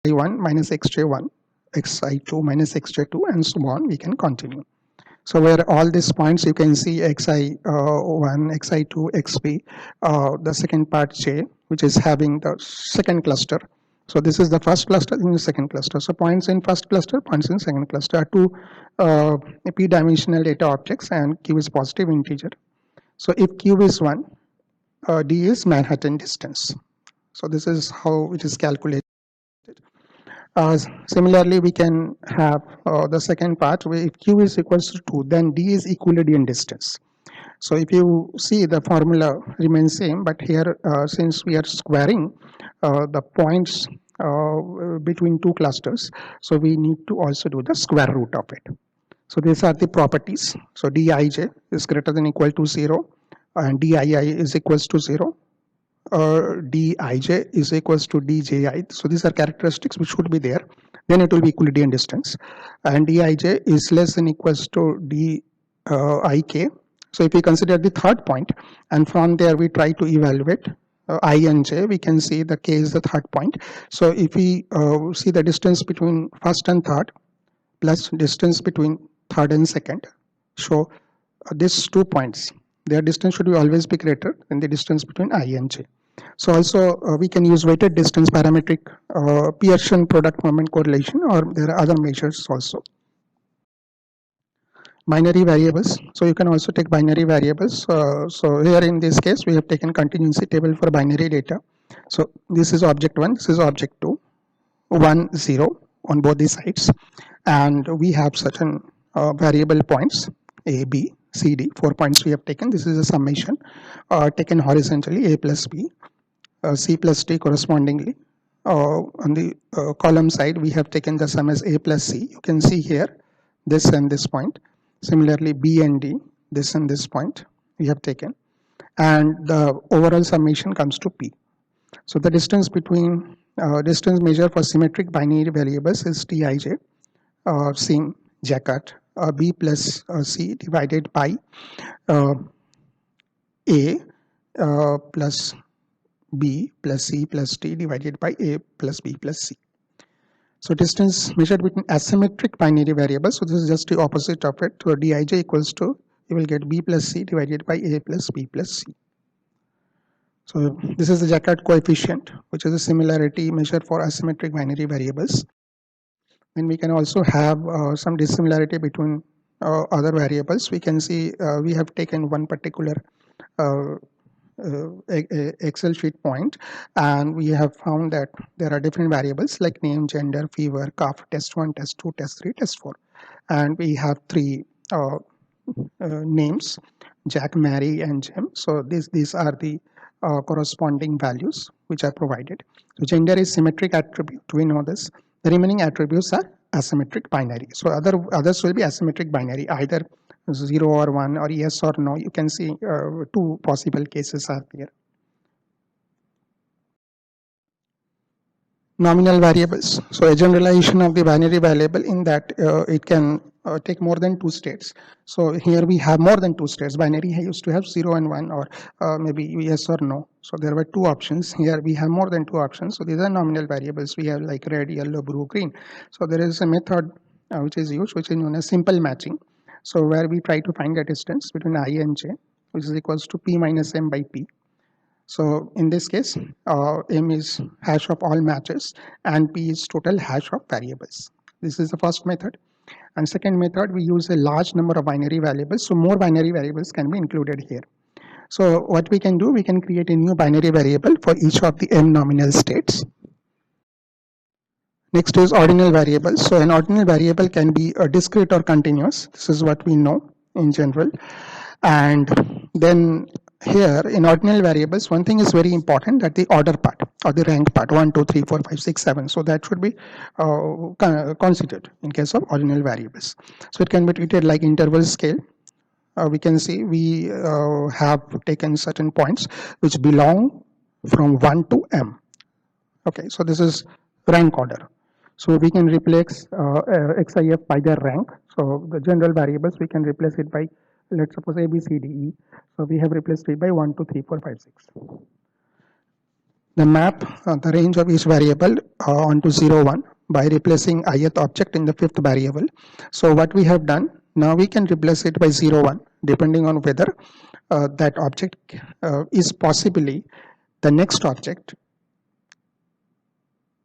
xi1 minus xj1, xi2 minus xj2, and so on. We can continue. So where all these points you can see xi1, xi2, xp, the second part j, which is having the second cluster. So this is the first cluster in the second cluster. So points in first cluster, points in second cluster are two p-dimensional data objects, and q is positive integer. So if q is 1, d is Manhattan distance. So this is how it is calculated. Similarly, we can have the second part where if q is equals to 2, then d is Euclidean distance. So if you see, the formula remains same, but here since we are squaring the points between two clusters, so we need to also do the square root of it. So these are the properties. So dij is greater than equal to 0, and dii is equals to 0. Dij is equals to dji. So these are characteristics which should be there. Then it will be Euclidean distance. And dij is less than equals to dik. So if we consider the third point, and from there we try to evaluate I and j, we can see the k is the third point. So if we see the distance between first and third plus distance between third and second, so these 2 points, their distance should always be greater than the distance between I and j. So also we can use weighted distance parametric Pearson product moment correlation, or there are other measures also. Binary variables. So you can also take binary variables. So here in this case, we have taken contingency table for binary data. So this is object 1, this is object 2, 1, 0 on both the sides. And we have certain variable points, A, B, C, D, 4 points we have taken. This is a summation taken horizontally, A plus B, C plus D correspondingly. On the column side, we have taken the sum as A plus C. You can see here, this and this point. Similarly, B and D, this and this point we have taken. And the overall summation comes to P. So the distance between, distance measure for symmetric binary variables is Tij, same Jaccard, B plus C divided by A plus B plus C plus D divided by A plus B plus C. So distance measured between asymmetric binary variables. So this is just the opposite of it. So Dij equals to, you will get B plus C divided by A plus B plus C. So this is the Jaccard coefficient, which is a similarity measure for asymmetric binary variables. And we can also have some dissimilarity between other variables. We can see we have taken one particular Excel sheet point, and we have found that there are different variables like name, gender, fever, cough, test 1, test 2, test 3, test 4. And we have 3 names, Jack, Mary, and Jim. So these are the corresponding values which are provided. So gender is symmetric attribute, we know this. The remaining attributes are asymmetric binary. So others will be asymmetric binary, either 0 or 1 or yes or no. You can see 2 possible cases are there. Nominal variables. So a generalization of the binary variable in that it can take more than 2 states. So here we have more than 2 states. Binary used to have 0 and 1, or maybe yes or no. So there were 2 options. Here we have more than 2 options. So these are nominal variables. We have like red, yellow, blue, green. So there is a method which is used, which is known as simple matching. So where we try to find the distance between I and j, which is equals to p minus m by p. So in this case, m is hash of all matches and p is total hash of variables. This is the first method. And second method, we use a large number of binary variables. So more binary variables can be included here. So what we can do, we can create a new binary variable for each of the m nominal states. Next is ordinal variables. So an ordinal variable can be a discrete or continuous. This is what we know in general. And then here in ordinal variables, one thing is very important, that the order part or the rank part, 1, 2, 3, 4, 5, 6, 7. So that should be considered in case of ordinal variables. So it can be treated like interval scale. We can see we have taken certain points which belong from 1 to m. Okay, so this is rank order. So we can replace XIF by their rank. So the general variables, we can replace it by, let's suppose, A, B, C, D, E. So we have replaced it by 1, 2, 3, 4, 5, 6. the map the range of each variable onto 0 1 by replacing ith object in the fifth variable. So what we have done, now we can replace it by 0 1 depending on whether that object is possibly the next object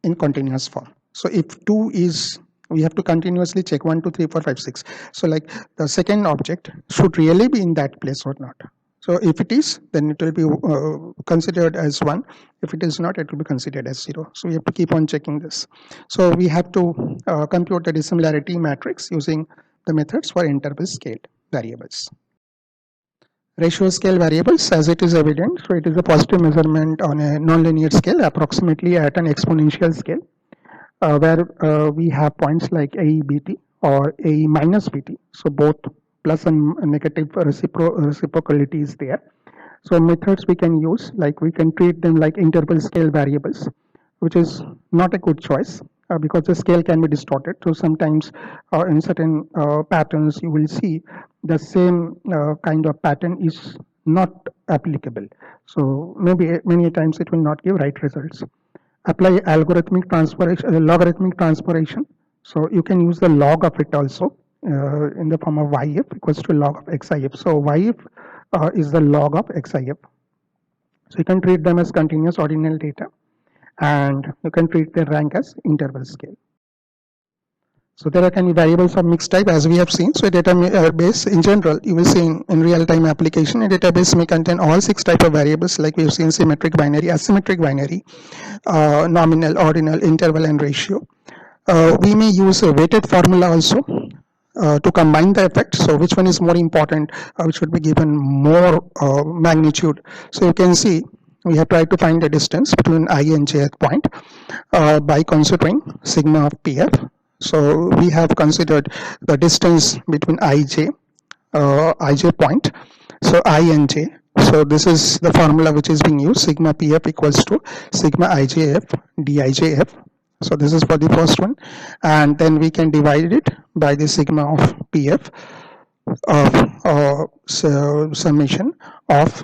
in continuous form. So if 2 is, we have to continuously check 1 2 3 4 5 6. So like the second object should really be in that place or not. So if it is, then it will be considered as 1. If it is not, it will be considered as 0. So we have to keep on checking this. So we have to compute the dissimilarity matrix using the methods for interval scale variables. Ratio scale variables, as it is evident, so it is a positive measurement on a nonlinear scale, approximately at an exponential scale, where we have points like a bt or a minus bt. So both plus and negative reciprocality is there. So methods we can use, like we can treat them like interval scale variables, which is not a good choice because the scale can be distorted. So sometimes in certain patterns you will see the same kind of pattern is not applicable. So maybe many times it will not give right results. Apply algorithmic transformation, logarithmic transformation. So you can use the log of it also in the form of yf equals to log of xif. So yf is the log of xif. So you can treat them as continuous ordinal data, and you can treat their rank as interval scale. So there can be variables of mixed type, as we have seen. So a database in general, you will see in real-time application, a database may contain all 6 type of variables, like we have seen: symmetric, binary, asymmetric binary, nominal, ordinal, interval, and ratio. We may use a weighted formula also to combine the effects. So which one is more important, which should be given more magnitude. So you can see we have tried to find the distance between I and jth point by considering sigma of pf. So we have considered the distance between ij point, so I and j. So this is the formula which is being used: sigma pf equals to sigma ijf dijf. So this is for the first one, and then we can divide it by the sigma of pf of summation of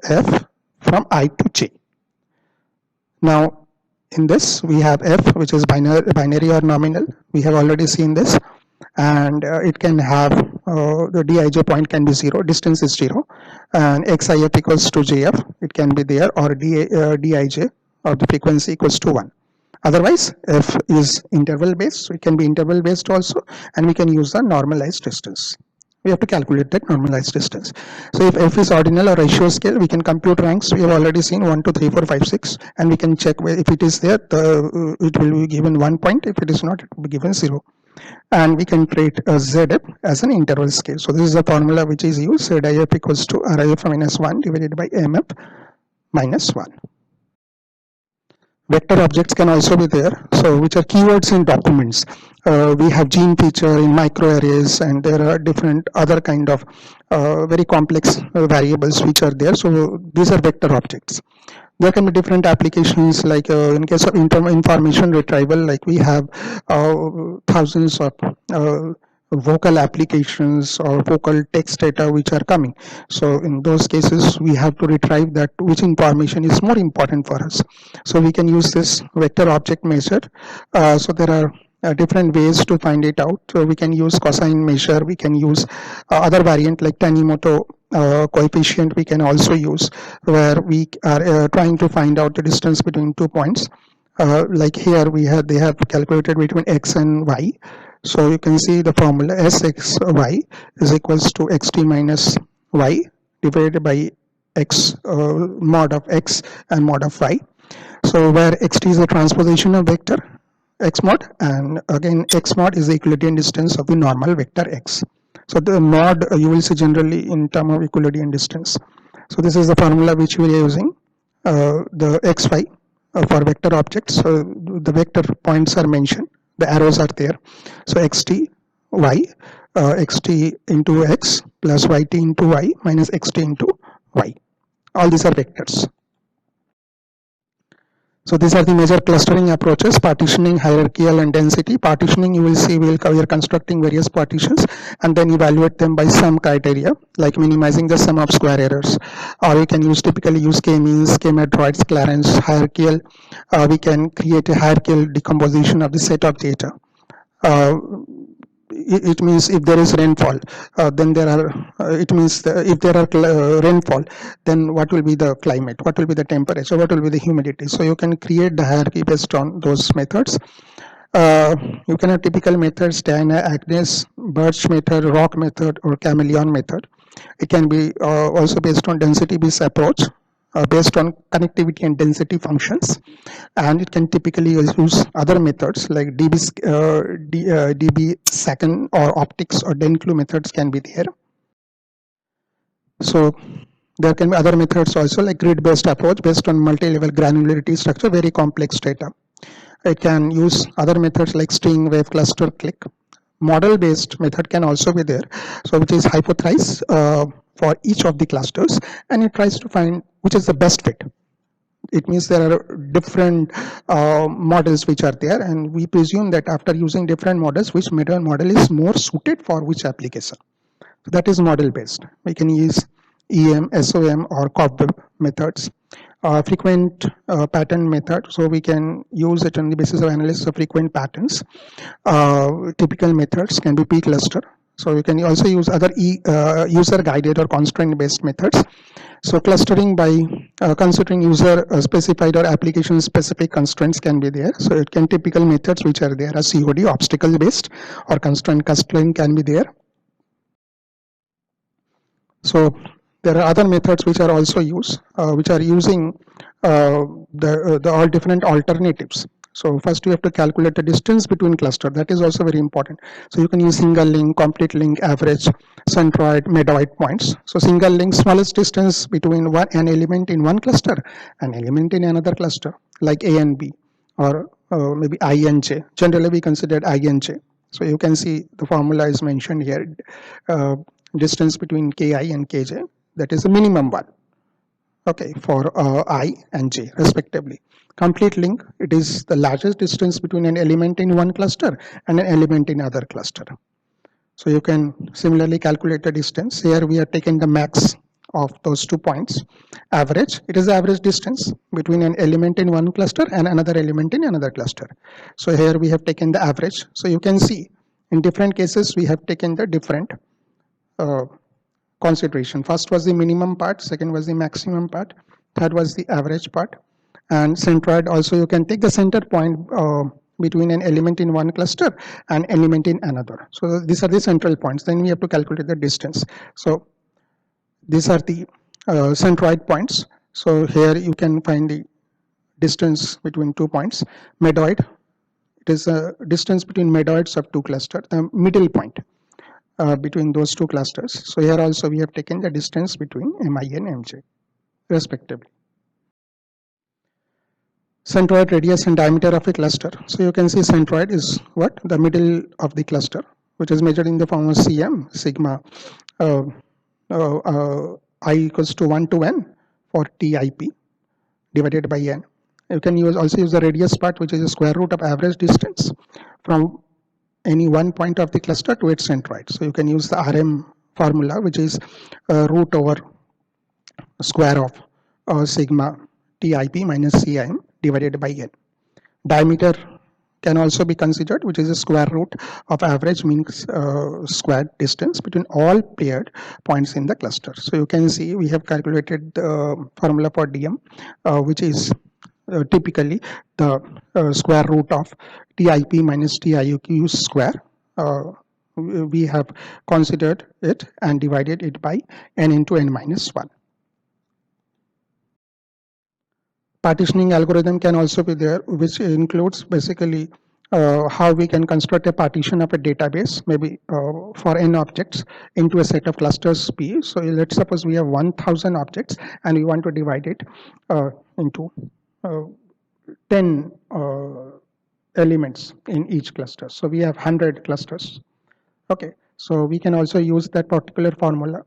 f from I to j. Now in this we have f, which is binary or nominal. We have already seen this, and it can have the dij point can be 0, distance is 0, and xif equals to jf, it can be there, or dij or the frequency equals to 1. Otherwise f is interval based, so it can be interval based also, and we can use the normalized distance. We have to calculate that normalized distance. So if f is ordinal or ratio scale, we can compute ranks. We have already seen 1 2 3 4 5 6, and we can check if it is there, it will be given 1 point. If it is not, it will be given 0. And we can treat zf as an interval scale. So this is the formula which is used: zif equals to rif minus 1 divided by mf minus 1. Vector objects can also be there, so which are keywords in documents. We have gene feature in microarrays, and there are different other kind of very complex variables which are there. So these are vector objects. There can be different applications, like in case of information retrieval, like we have thousands of vocal applications or vocal text data which are coming. So in those cases we have to retrieve that which information is more important for us. So we can use this vector object measure. So there are different ways to find it out. So we can use cosine measure, we can use other variant like Tanimoto coefficient we can also use, where we are trying to find out the distance between 2 points. Like here they have calculated between x and y. So you can see the formula: sxy is equals to xt minus y divided by x mod of x and mod of y. So where xt is the transposition of vector x mod, and again x mod is the Euclidean distance of the normal vector x. So the mod you will see generally in terms of Euclidean distance. So this is the formula which we are using, the xy for vector objects. So the vector points are mentioned, the arrows are there. So xt y, xt into x plus yt into y minus xt into y. All these are vectors. So these are the major clustering approaches: partitioning, hierarchical, and density. Partitioning, you will see, we are constructing various partitions and then evaluate them by some criteria, like minimizing the sum of square errors. Or we can typically use k-means, k-matroids, Clarence. Hierarchical, we can create a hierarchical decomposition of the set of data. It means if there is rainfall, then there are, it means if there are rainfall, then what will be the climate, what will be the temperature, what will be the humidity. So you can create the hierarchy based on those methods. You can have typical methods: Diana, Agnes, Birch method, Rock method, or Chameleon method. It can be also based on density-based approach, based on connectivity and density functions, and it can typically use other methods like DB second or optics or Denclu methods can be there. So there can be other methods also, like grid-based approach based on multi-level granularity structure, very complex data. It can use other methods like string, wave, cluster, click. Model-based method can also be there, so which is hypothesize for each of the clusters, and it tries to find which is the best fit. It means there are different models which are there, and we presume that after using different models, which model is more suited for which application. So that is model based. We can use EM, SOM, or COBWEB methods. Frequent pattern method, so we can use it on the basis of analysis of frequent patterns. Typical methods can be p-cluster. So you can also use other user guided or constraint based methods. So clustering by considering user specified or application specific constraints can be there. So it can typical methods which are there are COD, obstacle based, or constraint clustering can be there. So there are other methods which are also used, which are using the all different alternatives. So first you have to calculate the distance between cluster. That is also very important. So you can use single link, complete link, average, centroid, medoid points. So single link, smallest distance between an element in one cluster, an element in another cluster, like A and B, or maybe I and J. Generally we consider I and J. So you can see the formula is mentioned here. Distance between Ki and Kj, that is the minimum one, okay, for I and J respectively. Complete link, it is the largest distance between an element in one cluster and an element in other cluster. So you can similarly calculate the distance. Here we are taking the max of those 2 points. Average, it is the average distance between an element in one cluster and another element in another cluster. So here we have taken the average. So you can see in different cases we have taken the different consideration. First was the minimum part, second was the maximum part, third was the average part, and centroid also you can take the center point between an element in one cluster and element in another. So these are the central points. Then we have to calculate the distance. So these are the centroid points. So here you can find the distance between 2 points. Medoid, it is a distance between medoids of 2 clusters, the middle point between those 2 clusters. So here also we have taken the distance between Mi and Mj respectively. Centroid, radius and diameter of a cluster. So you can see centroid is what? The middle of the cluster, which is measured in the form of Cm, sigma I equals to 1 to n for TIP divided by n. You can also use the radius part, which is the square root of average distance from any one point of the cluster to its centroid. So you can use the RM formula, which is root over square of sigma TIP minus CIM divided by n. Diameter can also be considered, which is a square root of average mean squared distance between all paired points in the cluster. So you can see we have calculated the formula for DM, which is typically the square root of TIP minus TIQ square. We have considered it and divided it by n into n minus 1. Partitioning algorithm can also be there, which includes basically how we can construct a partition of a database, maybe for n objects into a set of clusters P. So let's suppose we have 1000 objects and we want to divide it into 10 elements in each cluster. So we have 100 clusters. Okay, so we can also use that particular formula.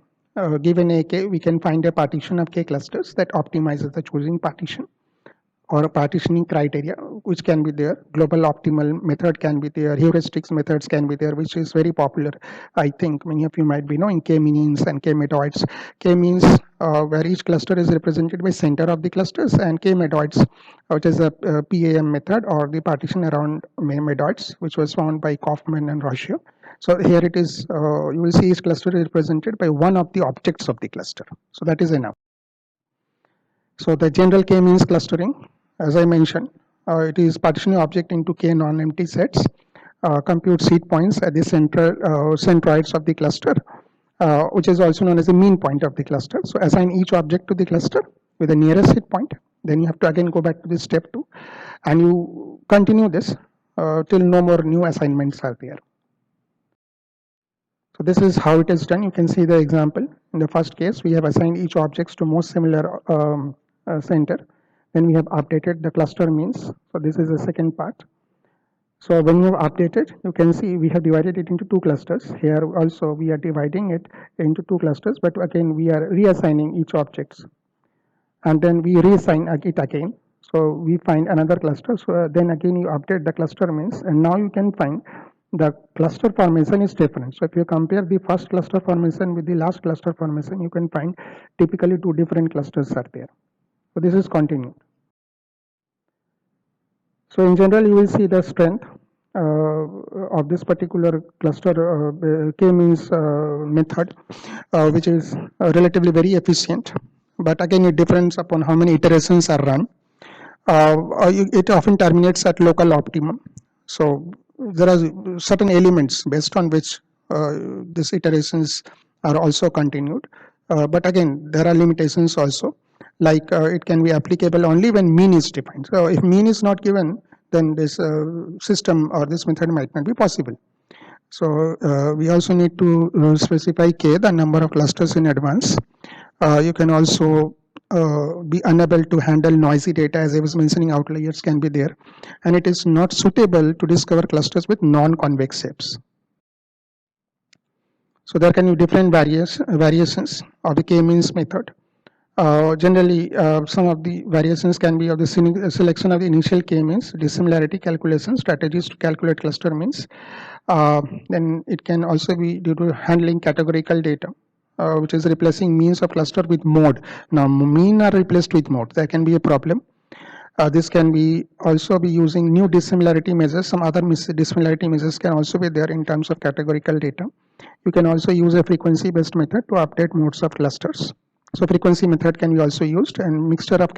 Given a k, we can find a partition of k clusters that optimizes the choosing partition. or partitioning criteria which can be there. Global optimal method can be there, heuristics methods can be there, which is very popular. I think many of you might be knowing k-means and k-metoids. K-means where each cluster is represented by center of the clusters, and k-metoids which is a PAM method, or the partition around metoids, which was found by Kaufman and Rocio. So here it is, you will see each cluster is represented by one of the objects of the cluster. So that is enough. So the general k-means clustering, as I mentioned, it is partitioning object into k non-empty sets, compute seed points at the centroids of the cluster, which is also known as the mean point of the cluster. So assign each object to the cluster with the nearest seed point. Then you have to again go back to this step 2, and you continue this till no more new assignments are there. So this is how it is done. You can see the example. In the first case, we have assigned each objects to most similar center. Then we have updated the cluster means. So this is the second part. So when you have updated, you can see we have divided it into 2 clusters. Here also we are dividing it into 2 clusters, but again we are reassigning each objects. And then we reassign it again. So we find another cluster. So then again you update the cluster means, and now you can find the cluster formation is different. So if you compare the first cluster formation with the last cluster formation, you can find typically 2 different clusters are there. So this is continued. So in general, you will see the strength of this particular cluster k-means method, which is relatively very efficient. But again, it depends upon how many iterations are run. It often terminates at local optimum. So there are certain elements based on which these iterations are also continued. But again, there are limitations also, like it can be applicable only when mean is defined. So if mean is not given, then this system or this method might not be possible. So we also need to specify k, the number of clusters, in advance. You can also be unable to handle noisy data. As I was mentioning, outliers can be there, and it is not suitable to discover clusters with non-convex shapes. So there can be different variations of the k-means method. Generally, some of the variations can be of the selection of the initial k-means, dissimilarity calculation, strategies to calculate cluster means. Then it can also be due to handling categorical data, which is replacing means of cluster with mode. Now, mean are replaced with mode. That can be a problem. This can be also be using new dissimilarity measures. Some other dissimilarity measures can also be there in terms of categorical data. You can also use a frequency-based method to update modes of clusters. So frequency method can be also used, and mixture of